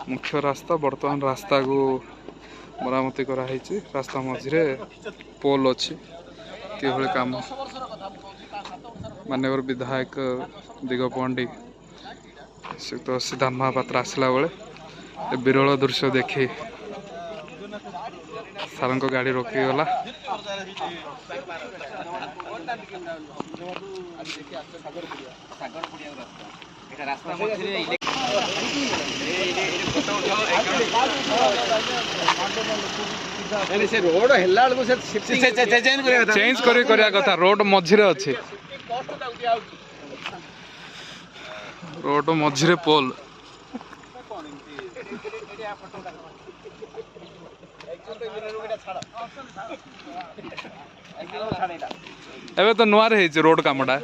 मुख्य रास्ता बर्तमान रास्ता को मरामती कराई। रास्ता मझे पोल अच्छी किभली काम माननीय विधायक दिगपहंडी श्रीयुक्त सिद्धांत महापात्र आसला बेले विरल दृश्य देखी सार गाड़ी रोकीगला। चेंज करिया कथा रोड मझिरे अच्छे रोड मझिरे पोल एबे तो नुआ रे रोड कामटा